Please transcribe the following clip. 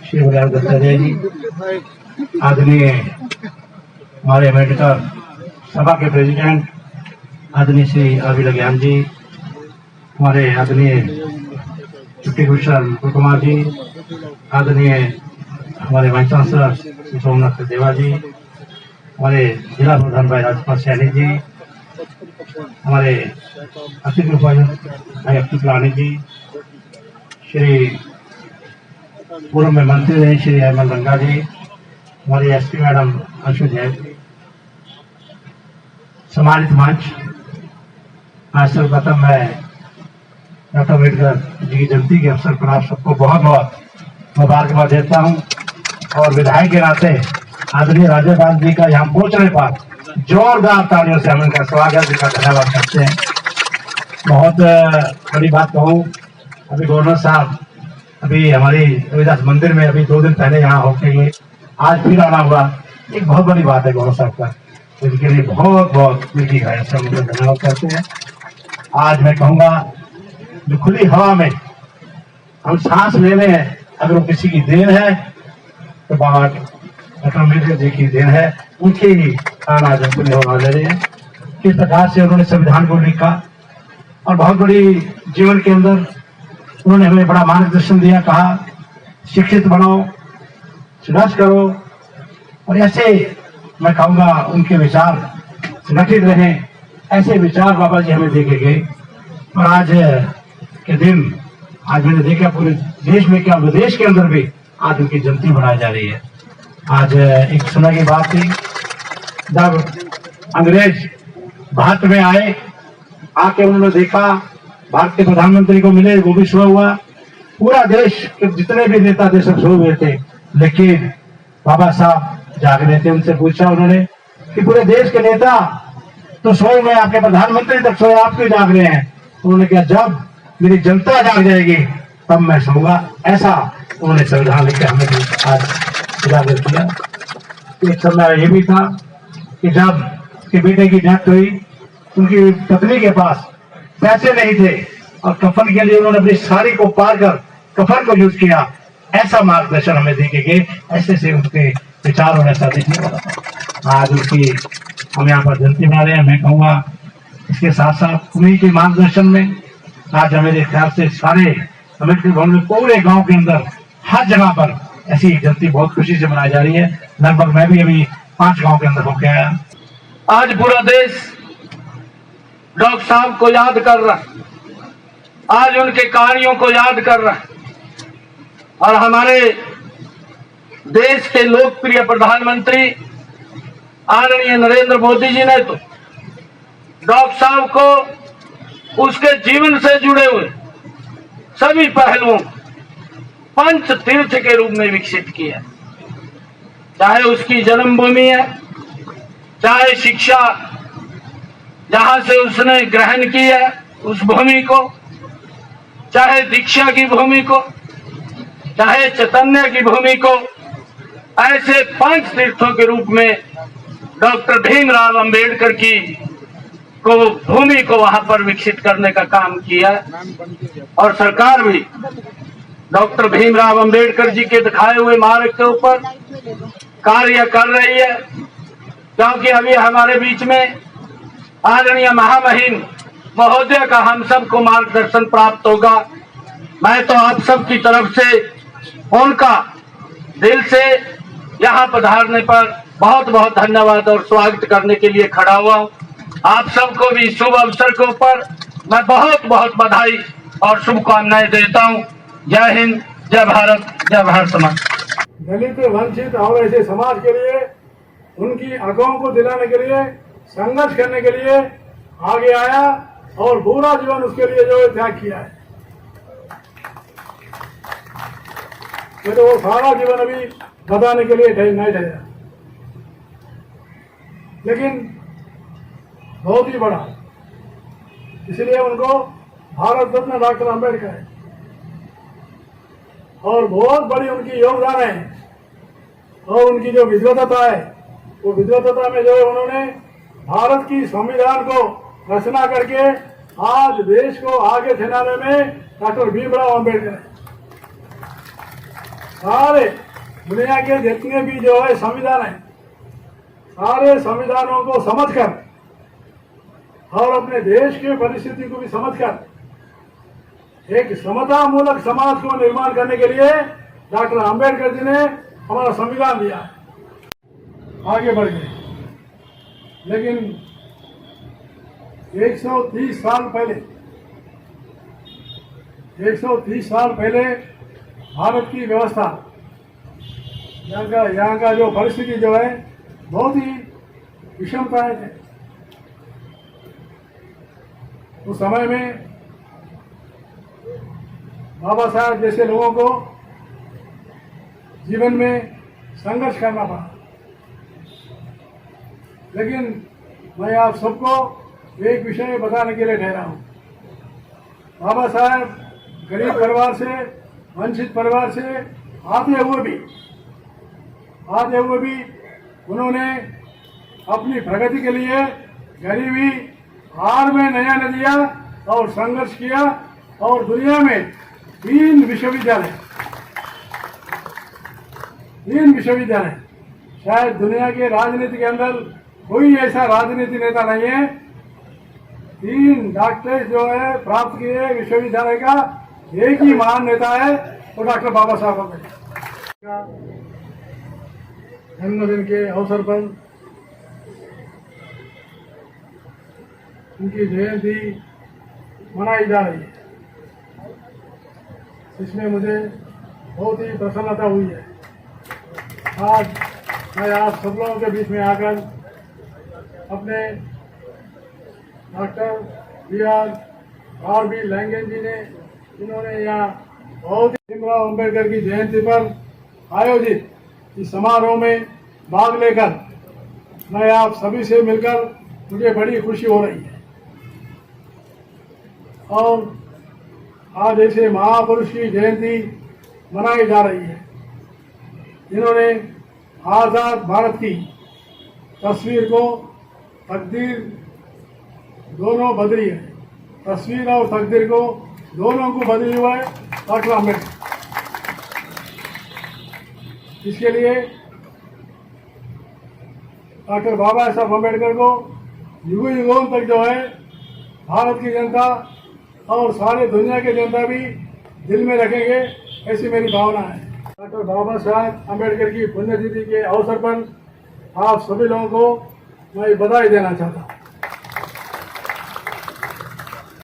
श्री गुलाब दत्तात्रेय जी, आदरणीय हमारे अम्बेडकर सभा के प्रेसिडेंट आदरणीय श्री आबिद ज्ञान जी, हमारे आदरणीय डिप्टी कमिश्नर कुमार जी, आदरणीय हमारे वाइस चांसलर श्री सोमनाथ देवा जी, हमारे जिला प्रधान भाई राजपाल सैनी जी, हमारे अतिथि उपायुक्त भाई अब्दुल रानी जी, श्री पूर्व में मंत्री रहे श्री अहमद रंगा जी, हमारी एसपी मैडम अंशु जैन जी, सम्मानित मंच, आज सर्वप्रथम मैं डॉक्टर अम्बेडकर जी की जयंती के अवसर पर आप सबको बहुत बहुत मुबारकबाद देता हूं और विधायक के नाते आदरणीय राज्यपाल जी का यहाँ पहुंचने पर जोरदार तालियों से हम इनका स्वागत, इनका धन्यवाद करते हैं। बहुत बड़ी बात कहूँ, अभी गवर्नर साहब अभी हमारी रविदास मंदिर में अभी 2 दिन पहले यहाँ होके गए, आज फिर आना हुआ, एक बहुत बड़ी बात है गवर्नर साहब का, इनके लिए बहुत बहुत निजी है, सब मुझे धन्यवाद करते हैं। आज मैं कहूँगा जो खुली हवा में हम सांस ले रहे हैं, अगर वो किसी की देन है तो बाबा डॉक्टर अम्बेडकर जी की देन है, उनके ही कारण आज हम खुली हवा ले रहे हैं। किस प्रकार से उन्होंने संविधान को लिखा और बहुत बड़ी जीवन के अंदर उन्होंने हमें बड़ा मार्गदर्शन दिया, कहा शिक्षित बनो, संघर्ष करो, और ऐसे मैं कहूँगा उनके विचार संगठित रहे, ऐसे विचार बाबा जी हमें देके गए। और आज के दिन आज मैंने देखा पूरे देश में क्या विदेश के अंदर भी आज उनकी जयंती मनाई जा रही है। आज एक समय की बात थी जब अंग्रेज भारत में आए, आके उन्होंने देखा, भारत के प्रधानमंत्री को मिले, वो भी सोया हुआ, पूरा देश के जितने भी नेता थे सब सोए हुए थे, लेकिन बाबा साहब जाग रहे थे। उनसे पूछा उन्होंने कि पूरे देश के नेता तो सोए हुए, आपके प्रधानमंत्री तक सोए, आप क्यों जाग रहे हैं? उन्होंने कहा जब मेरी जनता जाग जाएगी तब मैं सोऊंगा। ऐसा उन्होंने संविधान लिख के हमें आज उजागर किया। एक समय ये भी था कि जब के बेटे की डेथ हुई, उनकी पत्नी के पास पैसे नहीं थे और कफन के लिए उन्होंने अपनी साड़ी को पार कर कफन को यूज किया। ऐसा मार्गदर्शन हमें देखे गए, ऐसे से उनके विचार और ऐसा देखने वाला था। आज उनकी हम यहाँ पर जयंती मना रहे हैं। मैं कहूँगा इसके साथ साथ उन्हीं के मार्गदर्शन में आज मेरे ख्याल से सारे अम्बेडकर भवन में पूरे गांव के अंदर हर जगह पर ऐसी जयंती बहुत खुशी से मनाई जा रही है। लगभग मैं भी अभी 5 गांव के अंदर होके आया। आज पूरा देश डॉक्टर साहब को याद कर रहा है, आज उनके कार्यों को याद कर रहा है, और हमारे देश के लोकप्रिय प्रधानमंत्री आदरणीय नरेंद्र मोदी जी ने तो डॉक्टर साहब को उसके जीवन से जुड़े हुए सभी पहलुओं पंच तीर्थ के रूप में विकसित किया। चाहे उसकी जन्मभूमि है, चाहे शिक्षा जहां से उसने ग्रहण की है उस भूमि को, चाहे दीक्षा की भूमि को, चाहे चैतन्य की भूमि को, ऐसे 5 तीर्थों के रूप में डॉक्टर भीमराव अंबेडकर की को भूमि को वहां पर विकसित करने का काम किया। और सरकार भी डॉक्टर भीमराव अंबेडकर जी के दिखाए हुए मार्ग के ऊपर कार्य कर रही है, क्योंकि अभी हमारे बीच में आदरणीय महामहिम महोदय का हम सबको मार्गदर्शन प्राप्त होगा। मैं तो आप सब की तरफ से उनका दिल से यहाँ पधारने पर बहुत बहुत धन्यवाद और स्वागत करने के लिए खड़ा हुआ हूँ। आप सबको भी शुभ अवसर के ऊपर मैं बहुत बहुत बधाई और शुभकामनाएं देता हूँ। जय हिंद, जय भारत, जय भारत समाज। दलित, वंचित और ऐसे समाज के लिए, उनकी आंखों को दिलाने के लिए, संघर्ष करने के लिए आगे आया और पूरा जीवन उसके लिए जो त्याग किया है। तो वो सारा जीवन अभी बताने के लिए नहीं ठहरा, लेकिन बहुत ही बड़ा, इसलिए उनको भारत रत्न डॉक्टर अम्बेडकर है। और बहुत बड़ी उनकी योगदान है और उनकी जो विद्वता है, वो विद्वता में जो है उन्होंने भारत की संविधान को रचना करके आज देश को आगे चलाने में डॉक्टर भीमराव अम्बेडकर है। सारे दुनिया के जितने भी जो है संविधान है, सारे संविधानों को समझकर और अपने देश की परिस्थिति को भी समझकर एक समता मूलक समाज को निर्माण करने के लिए डॉक्टर अंबेडकर जी ने हमारा संविधान दिया। आगे बढ़ गए, लेकिन 130 साल पहले भारत की व्यवस्था, यहाँ का जो परिस्थिति जो है बहुत ही विषमताएं थे। उस समय में बाबा साहब जैसे लोगों को जीवन में संघर्ष करना पड़ा। लेकिन मैं आप सबको एक विषय बताने के लिए ठहरा हूं। बाबा साहब गरीब परिवार से, वंचित परिवार से आते हुए भी उन्होंने अपनी प्रगति के लिए गरीबी हार में नया न दिया और संघर्ष किया, और दुनिया में 3 विश्वविद्यालय, शायद दुनिया के राजनीति के अंदर कोई ऐसा राजनीति नेता नहीं है, 3 डॉक्टरेट जो है प्राप्त किए विश्वविद्यालय का एक ही महान नेता है, वो डॉक्टर बाबा साहब अम्बेडकर। जन्मदिन के अवसर पर उनकी जयंती मनाई जा रही है, इसमें मुझे बहुत ही प्रसन्नता हुई है। आज मैं आप सब लोगों के बीच में आकर अपने डॉक्टर B.R. लैंगन जी ने, जिन्होंने यहाँ बहुत ही भीमराव अम्बेडकर की जयंती पर आयोजित इस समारोह में भाग लेकर मैं आप सभी से मिलकर मुझे बड़ी खुशी हो रही है। और आज ऐसे महापुरुष की जयंती मनाई जा रही है, जिन्होंने आजाद भारत की तस्वीर को, तकदीर दोनों बदली है, तस्वीर और तकदीर को दोनों को बदली हुआ है डॉक्टर अम्बेडकर। इसके लिए डॉक्टर बाबा साहब अम्बेडकर को युगों युगों तक जो है भारत की जनता और सारे दुनिया की जनता भी दिल में रखेंगे, ऐसी मेरी भावना है। डॉक्टर बाबा साहब अम्बेडकर की पुण्यतिथि के अवसर पर आप सभी लोगों को मैं बधाई देना चाहता हूँ।